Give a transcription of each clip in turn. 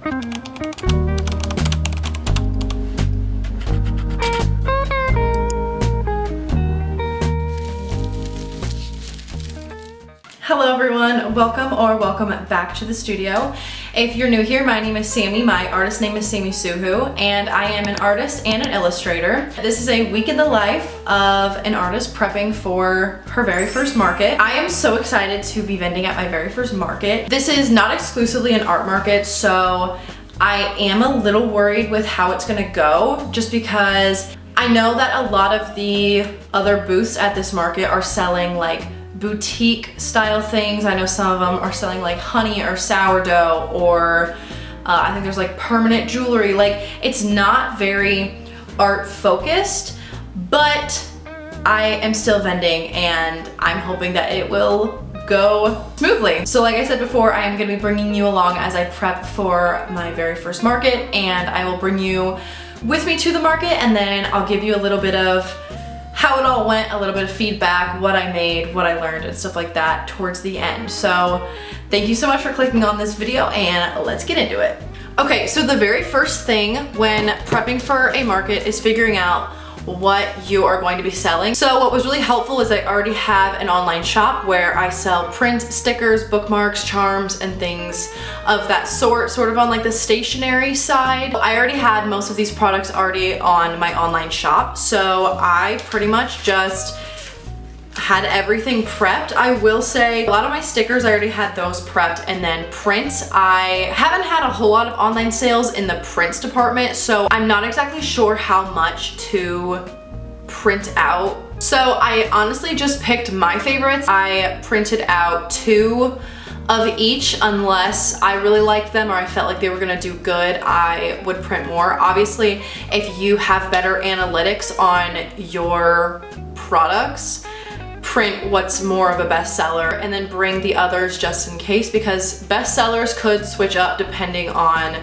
Hello everyone, welcome back to the studio. If you're new here, my name is Sammy, my artist name is Sammy Suhu, and I am an artist and an illustrator. This is a week in the life of an artist prepping for her very first market. I am so excited to be vending at my very first market. This is not exclusively an art market, so I am a little worried with how it's gonna go, just because I know that a lot of the other booths at this market are selling like boutique style things. I know some of them are selling like honey or sourdough, or I think there's like permanent jewelry. Like, it's not very art focused, but I am still vending and I'm hoping that it will go smoothly. So like I said before, I am gonna be bringing you along as I prep for my very first market, and I will bring you with me to the market, and then I'll give you a little bit of how it all went, a little bit of feedback, what I made, what I learned, and stuff like that towards the end. So thank you so much for clicking on this video, and let's get into it. Okay, so the very first thing when prepping for a market is figuring out what you are going to be selling. So what was really helpful is I already have an online shop where I sell prints, stickers, bookmarks, charms, and things of that sort of on like the stationery side. I already had most of these products already on my online shop, so I pretty much just had everything prepped. I will say a lot of my stickers, I already had those prepped, and then prints, I haven't had a whole lot of online sales in the prints department, so I'm not exactly sure how much to print out. So I honestly just picked my favorites. I printed out 2 of each, unless I really liked them or I felt like they were gonna do good, I would print more. Obviously, if you have better analytics on your products, print what's more of a bestseller and then bring the others just in case, because bestsellers could switch up depending on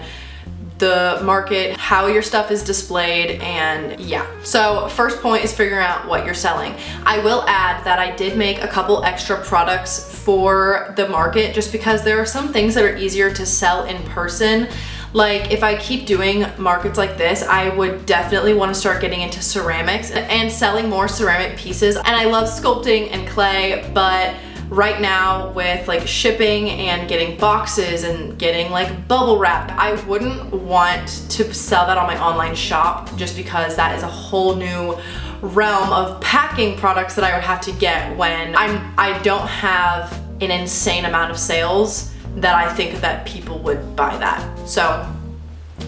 the market, how your stuff is displayed, and yeah. So first point is figuring out what you're selling. I will add that I did make a couple extra products for the market just because there are some things that are easier to sell in person. Like, if I keep doing markets like this, I would definitely want to start getting into ceramics and selling more ceramic pieces. And I love sculpting and clay, but right now with like shipping and getting boxes and getting like bubble wrap, I wouldn't want to sell that on my online shop, just because that is a whole new realm of packing products that I would have to get when I don't have an insane amount of sales that I think that people would buy that. So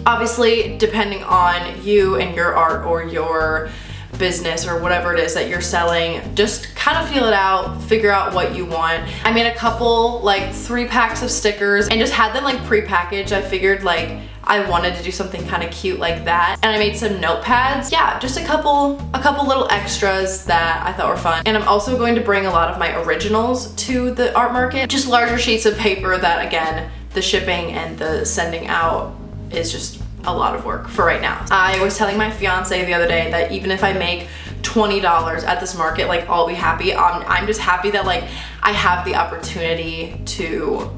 obviously, depending on you and your art or your business or whatever it is that you're selling, just kind of feel it out, figure out what you want. I made a couple, like 3 packs of stickers and just had them like pre-packaged. I figured like I wanted to do something kind of cute like that. And I made some notepads. Yeah, just a couple little extras that I thought were fun. And I'm also going to bring a lot of my originals to the art market. Just larger sheets of paper that, again, the shipping and the sending out is just a lot of work for right now. I was telling my fiance the other day that even if I make $20 at this market, like, I'll be happy. I'm just happy that like I have the opportunity to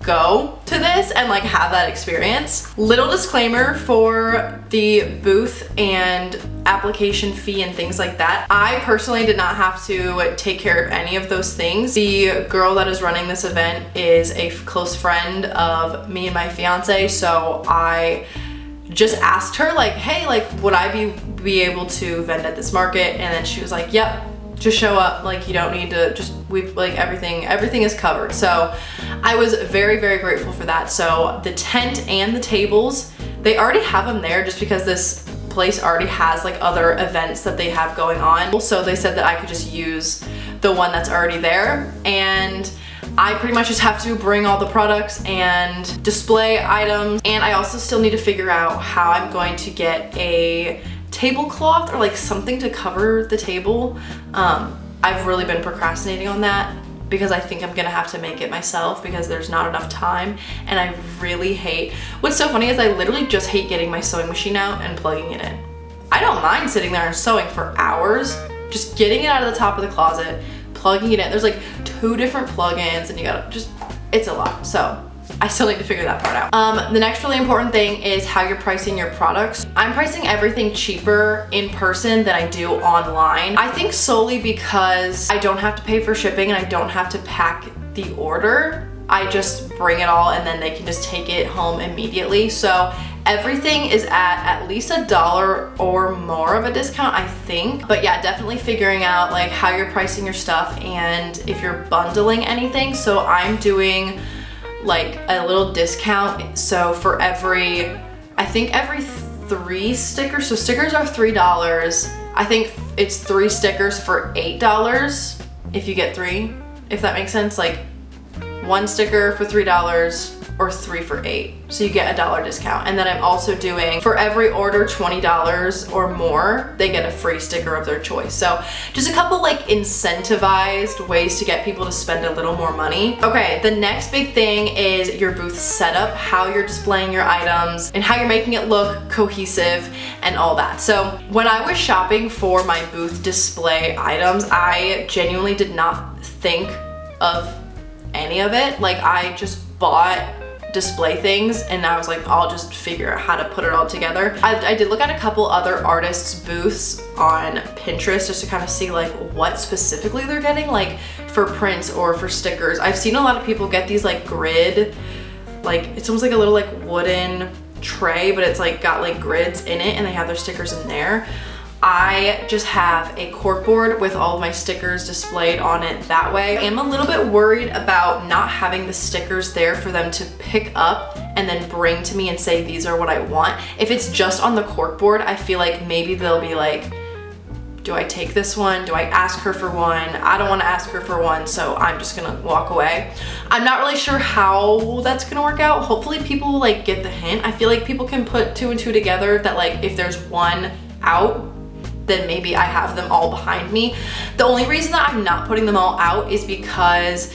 go to this and like have that experience. Little disclaimer for the booth and application fee and things like that. I personally did not have to take care of any of those things. The girl that is running this event is a close friend of me and my fiance, so I just asked her like, hey, like, would I be able to vend at this market? And then she was like, yep, just show up, like, you don't need to, just, we've like everything is covered. So I was very, very grateful for that. So the tent and the tables, they already have them there just because this place already has like other events that they have going on. So they said that I could just use the one that's already there, and I pretty much just have to bring all the products and display items. And I also still need to figure out how I'm going to get a tablecloth or like something to cover the table. I've really been procrastinating on that because I think I'm gonna have to make it myself because there's not enough time, and I really hate, what's so funny is I literally just hate getting my sewing machine out and plugging it in. I don't mind sitting there and sewing for hours, just getting it out of the top of the closet, plugging it in. There's like 2 different plugins and you gotta just, it's a lot. So I still need to figure that part out. The next really important thing is how you're pricing your products. I'm pricing everything cheaper in person than I do online. I think solely because I don't have to pay for shipping and I don't have to pack the order. I just bring it all and then they can just take it home immediately. So everything is at least $1 or more of a discount, I think. But yeah, definitely figuring out like how you're pricing your stuff and if you're bundling anything. So I'm doing like a little discount. So for I think every 3 stickers, so stickers are $3. I think it's 3 stickers for $8 if you get 3, if that makes sense. Like 1 sticker for $3 or 3 for $8. So you get a $1 discount. And then I'm also doing, for every order $20 or more, they get a free sticker of their choice. So just a couple like incentivized ways to get people to spend a little more money. Okay, the next big thing is your booth setup, how you're displaying your items and how you're making it look cohesive and all that. So when I was shopping for my booth display items, I genuinely did not think of any of it. Like I just bought display things and I was like, I'll just figure out how to put it all together. I did look at a couple other artists' booths on Pinterest just to kind of see like what specifically they're getting, like for prints or for stickers. I've seen a lot of people get these like grid, like it's almost like a little like wooden tray, but it's like got like grids in it and they have their stickers in there. I just have a corkboard with all of my stickers displayed on it that way. I am a little bit worried about not having the stickers there for them to pick up and then bring to me and say, these are what I want. If it's just on the corkboard, I feel like maybe they'll be like, do I take this one? Do I ask her for one? I don't want to ask her for one, so I'm just gonna walk away. I'm not really sure how that's gonna work out. Hopefully people will like get the hint. I feel like people can put 2 and 2 together that like if there's one out, then maybe I have them all behind me. The only reason that I'm not putting them all out is because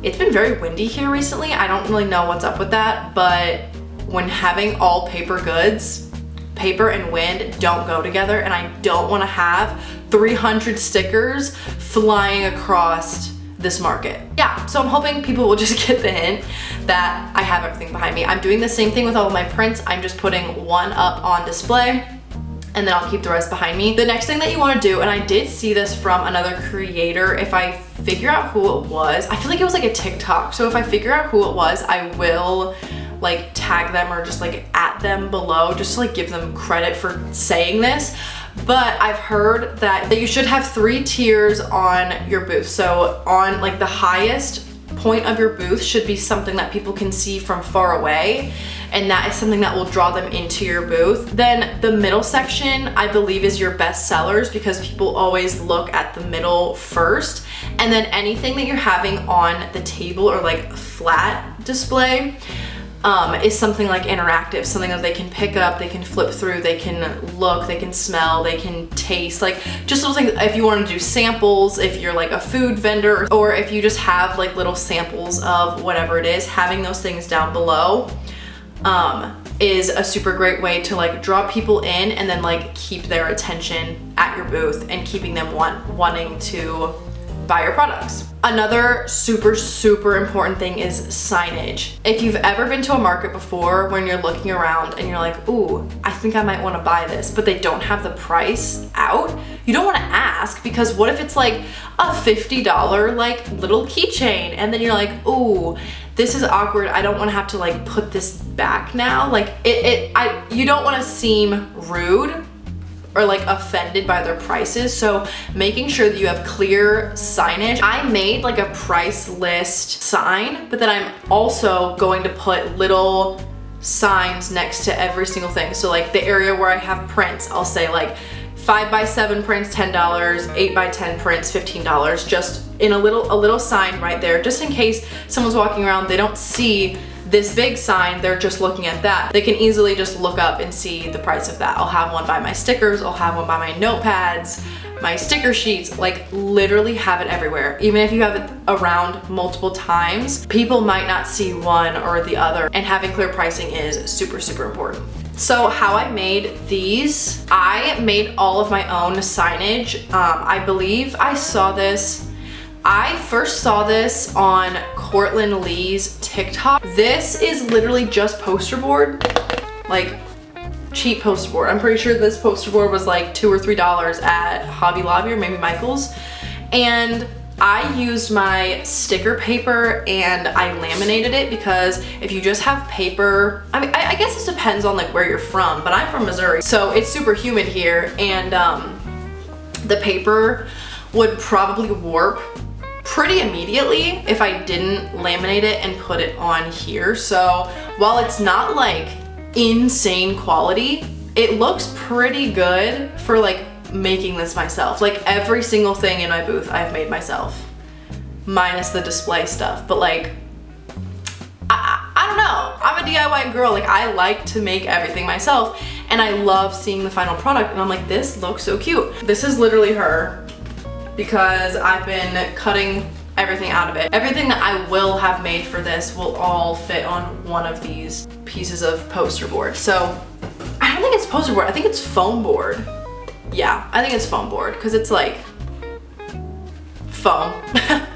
it's been very windy here recently. I don't really know what's up with that, but when having all paper goods, paper and wind don't go together, and I don't want to have 300 stickers flying across this market. Yeah, so I'm hoping people will just get the hint that I have everything behind me. I'm doing the same thing with all of my prints. I'm just putting one up on display and then I'll keep the rest behind me. The next thing that you want to do, and I did see this from another creator, if I figure out who it was, I feel like it was like a TikTok. So if I figure out who it was, I will like tag them or just like at them below, just to like give them credit for saying this. But I've heard that you should have 3 tiers on your booth. So on like the highest point of your booth should be something that people can see from far away, and that is something that will draw them into your booth. Then the middle section, I believe, is your best sellers because people always look at the middle first. And then anything that you're having on the table or like flat display is something like interactive, something that they can pick up, they can flip through, they can look, they can smell, they can taste, like just little things. If you want to do samples, if you're like a food vendor, or if you just have like little samples of whatever it is, having those things down below is a super great way to like draw people in and then like keep their attention at your booth and keeping them wanting to buy your products. Another super important thing is signage. If you've ever been to a market before when you're looking around and you're like, ooh, I think I might want to buy this, but they don't have the price out, you don't want to ask, because what if it's like a $50 like little keychain and then you're like, ooh, this is awkward, I don't want to have to like put this back now. Like you don't want to seem rude or like offended by their prices. So making sure that you have clear signage. I made like a price list sign, but then I'm also going to put little signs next to every single thing. So like the area where I have prints, I'll say like 5x7 prints $10, 8x10 prints $15, just in a little sign right there, just in case someone's walking around, they don't see this big sign, they're just looking at that. They can easily just look up and see the price of that. I'll have one by my stickers, I'll have one by my notepads, my sticker sheets, like literally have it everywhere. Even if you have it around multiple times, people might not see one or the other, and having clear pricing is super important. So how I made these, I made all of my own signage. I believe I first saw this on Cortland Lee's TikTok. This is literally just poster board, like cheap poster board. I'm pretty sure this poster board was like $2 or $3 at Hobby Lobby or maybe Michael's. And I used my sticker paper and I laminated it, because if you just have paper, I mean, I guess this depends on like where you're from, but I'm from Missouri, so it's super humid here, and the paper would probably warp pretty immediately if I didn't laminate it and put it on here. So while it's not like insane quality, it looks pretty good for like making this myself. Like every single thing in my booth I've made myself, minus the display stuff. But like, I don't know, I'm a DIY girl. Like I like to make everything myself, and I love seeing the final product and I'm like, this looks so cute. This is literally her, because I've been cutting everything out of it. Everything that I will have made for this will all fit on one of these pieces of poster board. So I don't think it's poster board, I think it's foam board. Yeah, I think it's foam board, because it's like foam.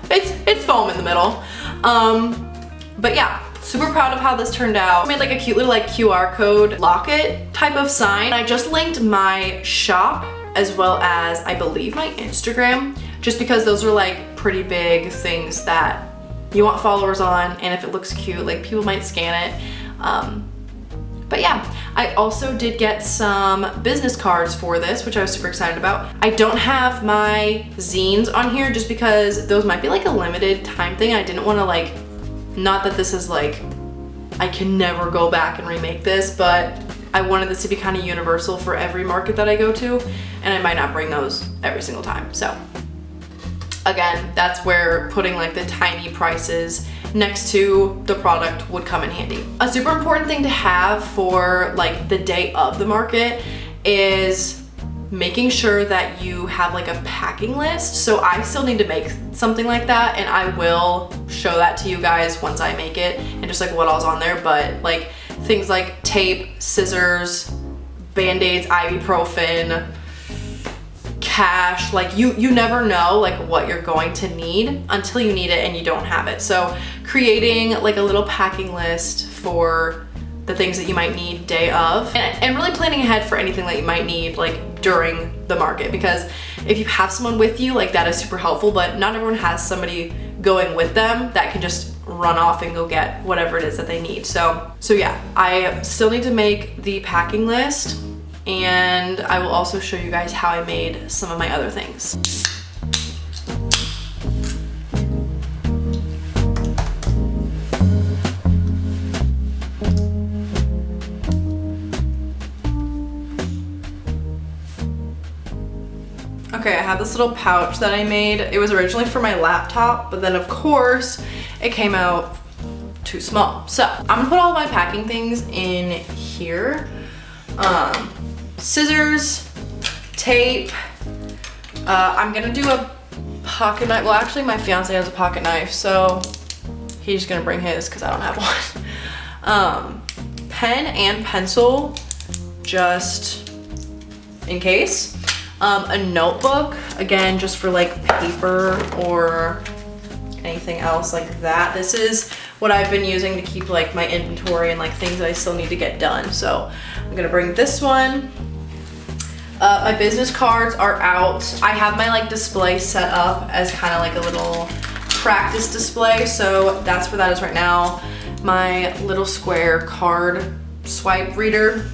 it's foam in the middle. But yeah, super proud of how this turned out. I made like a cute little like QR code locket type of sign. I just linked my shop as well as I believe my Instagram, just because those are like pretty big things that you want followers on, and if it looks cute, like people might scan it. But yeah, I also did get some business cards for this, which I was super excited about. I don't have my zines on here just because those might be like a limited time thing. I didn't want to like, not that this is like, I can never go back and remake this, but I wanted this to be kind of universal for every market that I go to, and I might not bring those every single time. So again, that's where putting like the tiny prices next to the product would come in handy. A super important thing to have for like the day of the market is making sure that you have like a packing list. So I still need to make something like that, and I will show that to you guys once I make it and just like what all's on there. But like things like tape, scissors, band-aids, ibuprofen, cash, like you never know like what you're going to need until you need it and you don't have it. So creating like a little packing list for the things that you might need day of, and really planning ahead for anything that you might need like during the market, because if you have someone with you, like that is super helpful, but not everyone has somebody going with them that can just run off and go get whatever it is that they need. So yeah, I still need to make the packing list, and I will also show you guys how I made some of my other things. Okay, I have this little pouch that I made. It was originally for my laptop, but then of course it came out too small. So I'm gonna put all my packing things in here. Scissors, tape. I'm gonna do a pocket knife. Well, actually my fiance has a pocket knife, so he's gonna bring his because I don't have one. Pen and pencil, just in case. A notebook, again, just for like paper or anything else like that. This is what I've been using to keep like my inventory and like things that I still need to get done. So I'm gonna bring this one. My business cards are out. I have my like display set up as kind of like a little practice display. So that's where that is right now. My little square card swipe reader.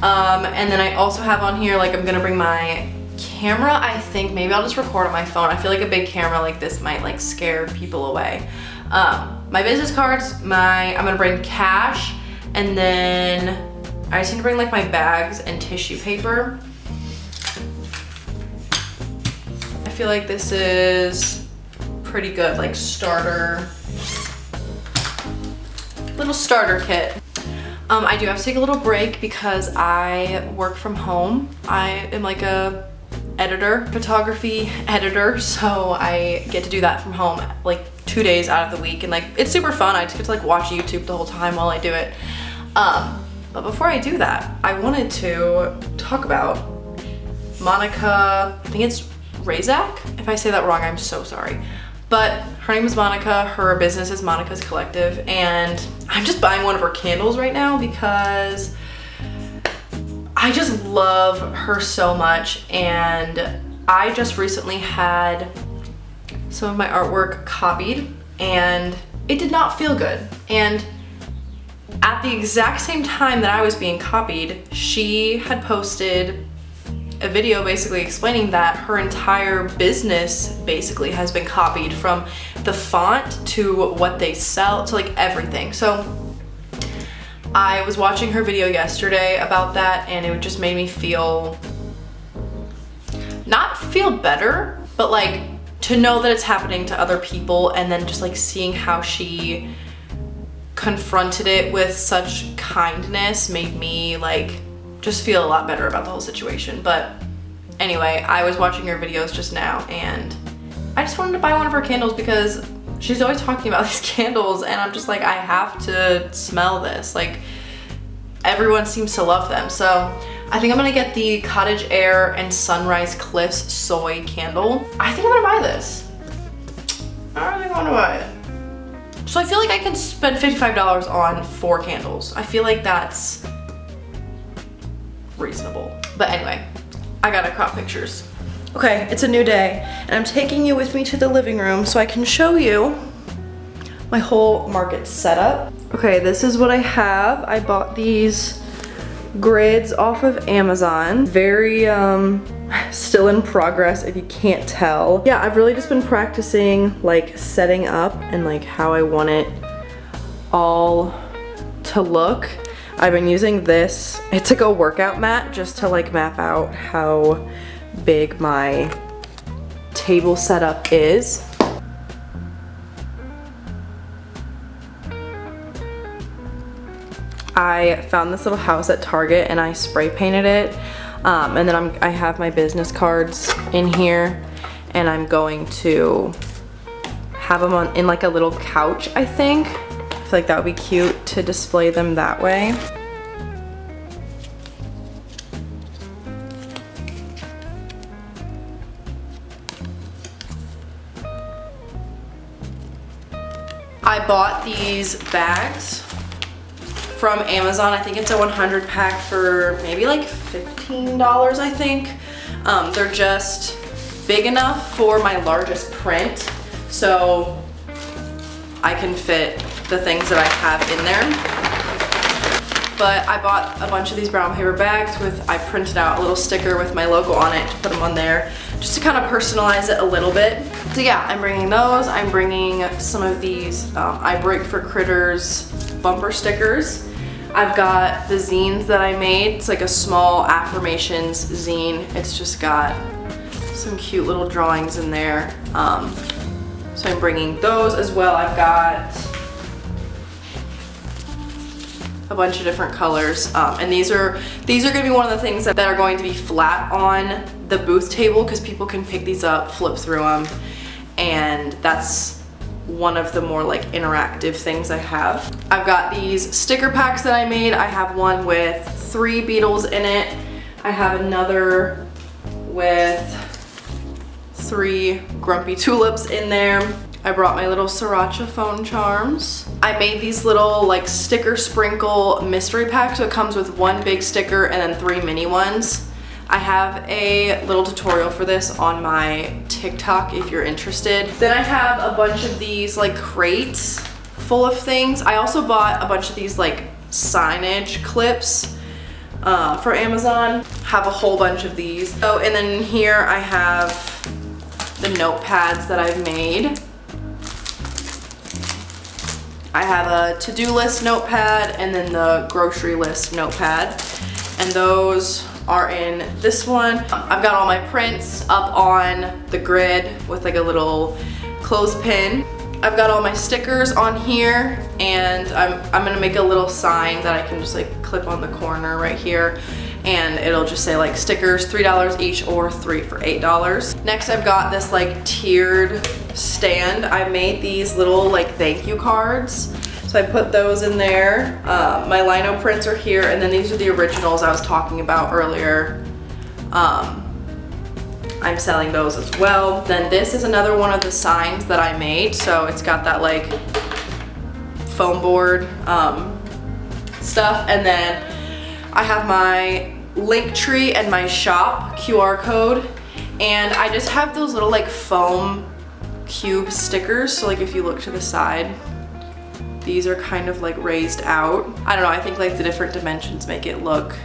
And then I also have on here, like I'm gonna bring my camera. I think maybe I'll just record on my phone. I feel like a big camera like this might like scare people away. My business cards, I'm gonna bring cash, and then I just need to bring like my bags and tissue paper. I feel like this is pretty good, like little starter kit. I do have to take a little break because I work from home. I am like a photography editor, so I get to do that from home like 2 days out of the week, and like it's super fun. I just get to like watch YouTube the whole time while I do it. But before I do that, I wanted to talk about Monica, I think it's Razak. If I say that wrong, I'm so sorry. But her name is Monica, her business is Monica's Collective, and I'm just buying one of her candles right now because I just love her so much, and I just recently had some of my artwork copied and it did not feel good. And at the exact same time that I was being copied, she had posted a video basically explaining that her entire business basically has been copied, from the font to what they sell to like everything. So I was watching her video yesterday about that, and it just made me feel, not feel better, but like to know that it's happening to other people, and then just like seeing how she confronted it with such kindness made me like just feel a lot better about the whole situation. But anyway, I was watching her videos just now and I just wanted to buy one of her candles because she's always talking about these candles, and I'm just like, I have to smell this. Like, everyone seems to love them. So I think I'm gonna get the Cottage Air and Sunrise Cliffs soy candle. I think I'm gonna buy this. I really wanna buy it. So I feel like I can spend $55 on 4 candles. I feel like that's reasonable. But anyway, I gotta crop pictures. Okay, it's a new day, and I'm taking you with me to the living room so I can show you my whole market setup. Okay, this is what I have. I bought these grids off of Amazon. Very, still in progress if you can't tell. Yeah, I've really just been practicing like setting up and like how I want it all to look. I've been using this. It's like a workout mat just to like map out how big my table setup is. I found this little house at Target and I spray painted it. And then I have my business cards in here, and I'm going to have them in like a little couch, I think. I feel like that would be cute to display them that way. I bought these bags from Amazon. I think it's a 100 pack for maybe like $15, I think. They're just big enough for my largest print, so I can fit the things that I have in there. But I bought a bunch of these brown paper bags with, I printed out a little sticker with my logo on it to put them on there, just to kind of personalize it a little bit. So yeah, I'm bringing those. I'm bringing some of these I Break for Critters bumper stickers. I've got the zines that I made. It's like a small affirmations zine. It's just got some cute little drawings in there. So I'm bringing those as well. I've got a bunch of different colors. And these are gonna be one of the things that are going to be flat on the booth table, because people can pick these up, flip through them, and that's one of the more like interactive things I have. I've got these sticker packs that I made. I have one with 3 beetles in it. I have another with 3 grumpy tulips in there. I brought my little sriracha phone charms. I made these little like sticker sprinkle mystery packs, so it comes with 1 big sticker and then 3 mini ones. I have a little tutorial for this on my TikTok if you're interested. Then I have a bunch of these like crates full of things. I also bought a bunch of these like signage clips for Amazon. Have a whole bunch of these. Oh, and then here I have the notepads that I've made. I have a to-do list notepad and then the grocery list notepad, and those are in this one. I've got all my prints up on the grid with like a little clothespin. I've got all my stickers on here, and I'm gonna make a little sign that I can just like clip on the corner right here, and it'll just say like stickers $3 each or 3 for $8. Next, I've got this like tiered stand. I made these little like thank you cards. So I put those in there. My lino prints are here, and then these are the originals I was talking about earlier. I'm selling those as well. Then this is another one of the signs that I made. So it's got that like foam board stuff. And then I have my link tree and my shop QR code. And I just have those little like foam cube stickers. So like if you look to the side, these are kind of like raised out. I don't know, I think like the different dimensions make it look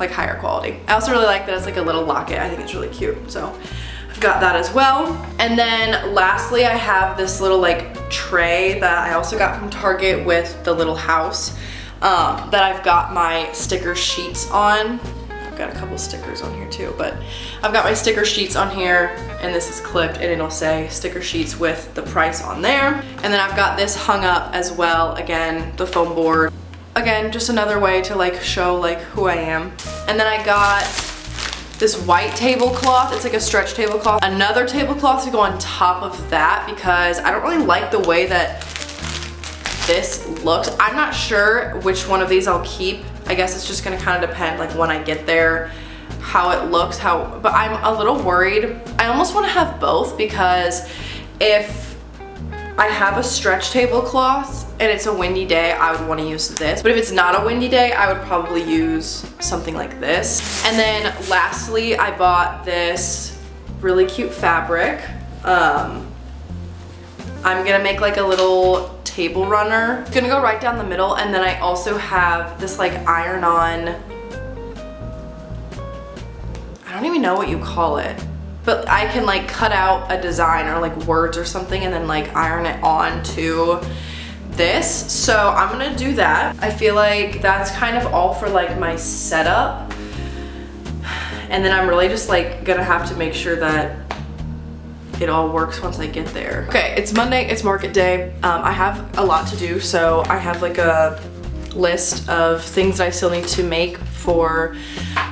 like higher quality. I also really like that it's like a little locket. I think it's really cute. So I've got that as well. And then lastly, I have this little like tray that I also got from Target with the little house that I've got my sticker sheets on. I've got a couple stickers on here too, but I've got my sticker sheets on here, and this is clipped and it'll say sticker sheets with the price on there. And then I've got this hung up as well. Again, the foam board. Again, just another way to like show like who I am. And then I got this white tablecloth. It's like a stretch tablecloth. Another tablecloth to go on top of that because I don't really like the way that this looks. I'm not sure which one of these I'll keep. I guess it's just gonna kind of depend like when I get there, how it looks, but I'm a little worried. I almost wanna have both because if I have a stretch tablecloth and it's a windy day, I would wanna use this. But if it's not a windy day, I would probably use something like this. And then lastly, I bought this really cute fabric. I'm gonna make like a little table runner. It's gonna go right down the middle, and then I also have this like iron-on, I don't even know what you call it, but I can like cut out a design or like words or something and then like iron it on to this. So I'm gonna do that. I feel like that's kind of all for like my setup. And then I'm really just like gonna have to make sure that it all works once I get there. Okay, it's Monday, it's market day. I have a lot to do, so I have like a list of things that I still need to make for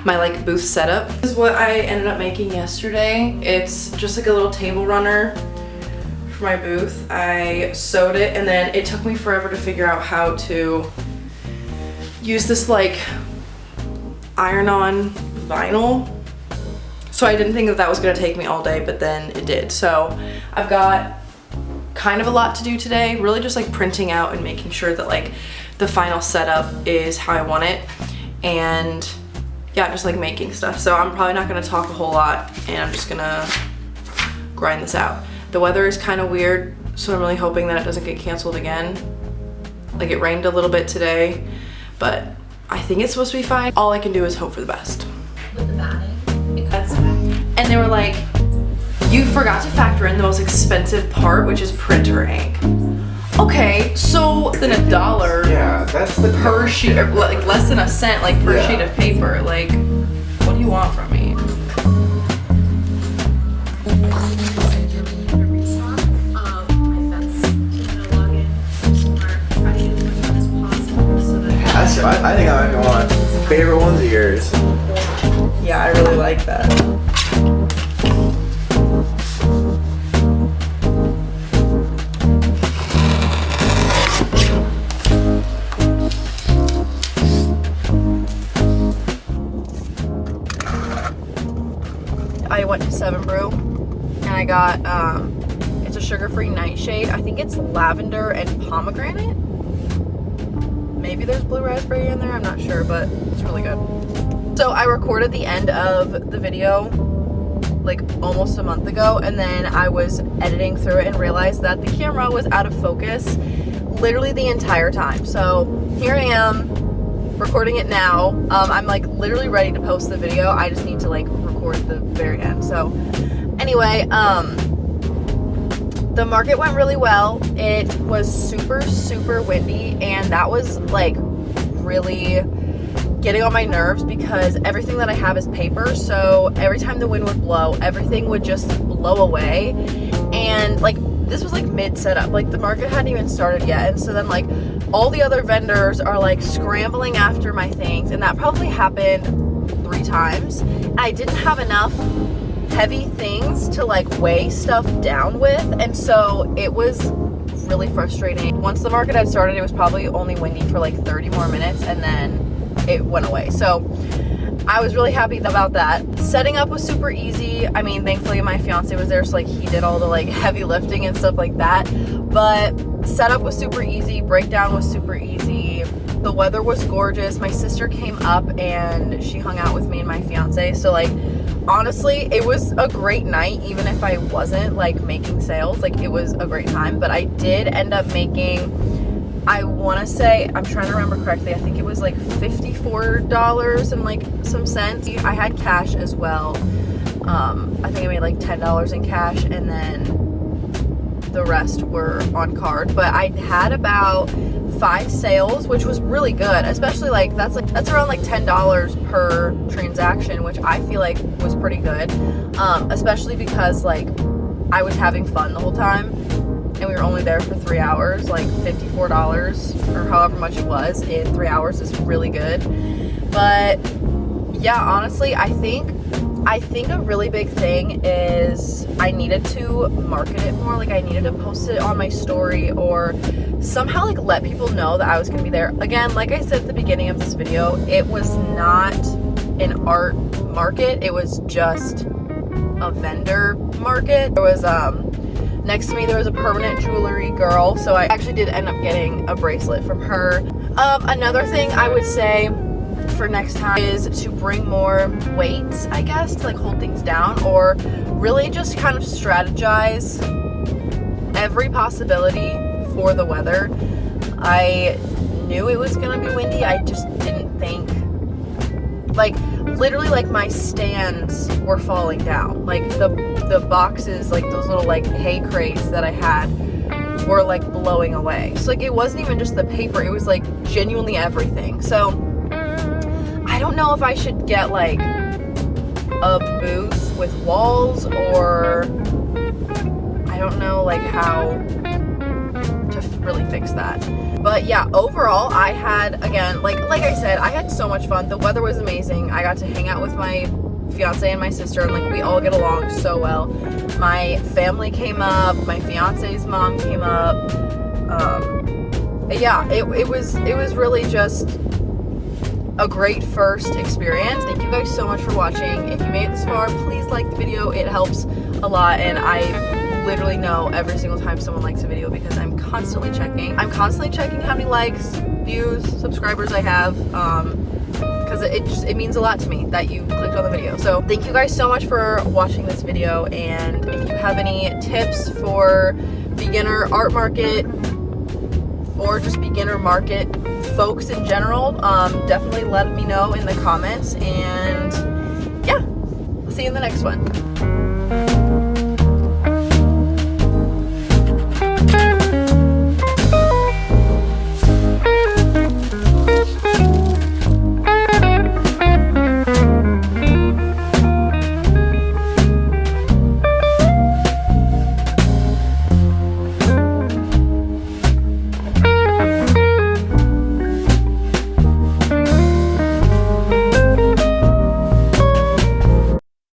my like booth setup. This is what I ended up making yesterday. It's just like a little table runner for my booth. I sewed it, and then it took me forever to figure out how to use this like iron-on vinyl. So I didn't think that that was gonna take me all day, but then it did. So I've got kind of a lot to do today, really just like printing out and making sure that like the final setup is how I want it. And yeah, just like making stuff. So I'm probably not gonna talk a whole lot, and I'm just gonna grind this out. The weather is kind of weird, so I'm really hoping that it doesn't get canceled again. Like it rained a little bit today, but I think it's supposed to be fine. All I can do is hope for the best. With the batting. And they were like, you forgot to factor in the most expensive part, which is printer ink. Okay, so less than $1 Yeah, that's the per sheet, or like less than a cent like per sheet of paper. Like, what do you want from me? I think I might want favorite ones of yours. Yeah, I really like that. I went to 7 Brew and I got, it's a sugar-free nightshade. I think it's lavender and pomegranate. Maybe there's blue raspberry in there, I'm not sure, but it's really good. So I recorded the end of the video like almost a month ago, and then I was editing through it and realized that the camera was out of focus literally the entire time. So here I am recording it now. I'm like literally ready to post the video. I just need to like record the very end. So anyway, the market went really well. It was super, super windy, and that was like really getting on my nerves because everything that I have is paper. So every time the wind would blow, everything would just blow away. And like, this was like mid setup, like the market hadn't even started yet. And so then like all the other vendors are like scrambling after my things. And that probably happened 3 times. I didn't have enough heavy things to like weigh stuff down with, and so it was really frustrating. Once the market had started, it was probably only windy for like 30 more minutes, and then it went away. So I was really happy about that. Setting up was super easy. I mean, thankfully my fiance was there, so like he did all the like heavy lifting and stuff like that. But setup was super easy, breakdown was super easy. The weather was gorgeous. My sister came up and she hung out with me and my fiance. So like honestly, it was a great night, even if I wasn't like making sales. Like it was a great time, but I did end up making, I want to say, I'm trying to remember correctly, I think it was like $54 and like some cents. I had cash as well. I think I made like $10 in cash, and then the rest were on card. But I had about 5 sales, which was really good, especially like that's around like $10 per transaction, which I feel like was pretty good, especially because like I was having fun the whole time. And we were only there for 3 hours. Like $54 or however much it was in 3 hours is really good. But yeah, honestly, I think a really big thing is I needed to market it more. Like I needed to post it on my story or somehow like let people know that I was gonna be there. Again, like I said at the beginning of this video, it was not an art market. It was just a vendor market. There was next to me, there was a permanent jewelry girl, so I actually did end up getting a bracelet from her. Another thing I would say for next time is to bring more weights, I guess, to like hold things down, or really just kind of strategize every possibility for the weather. I knew it was gonna be windy. I just didn't think, like, literally like my stands were falling down. Like the boxes, like those little like hay crates that I had were like blowing away. So like it wasn't even just the paper, it was like genuinely everything. So I don't know if I should get like a booth with walls, or I don't know like how to really fix that. But yeah, overall I had, again, like I said, I had so much fun. The weather was amazing. I got to hang out with my fiance and my sister, and like we all get along so well. My family came up, my fiance's mom came up. Yeah, it was really just a great first experience. Thank you guys so much for watching. If you made it this far, please like the video. It helps a lot, and I literally know every single time someone likes a video because I'm constantly checking. I'm constantly checking how many likes, views, subscribers I have, because it means a lot to me that you clicked on the video. So thank you guys so much for watching this video, and if you have any tips for beginner art market or just beginner market folks in general, definitely let me know in the comments, and yeah, see you in the next one.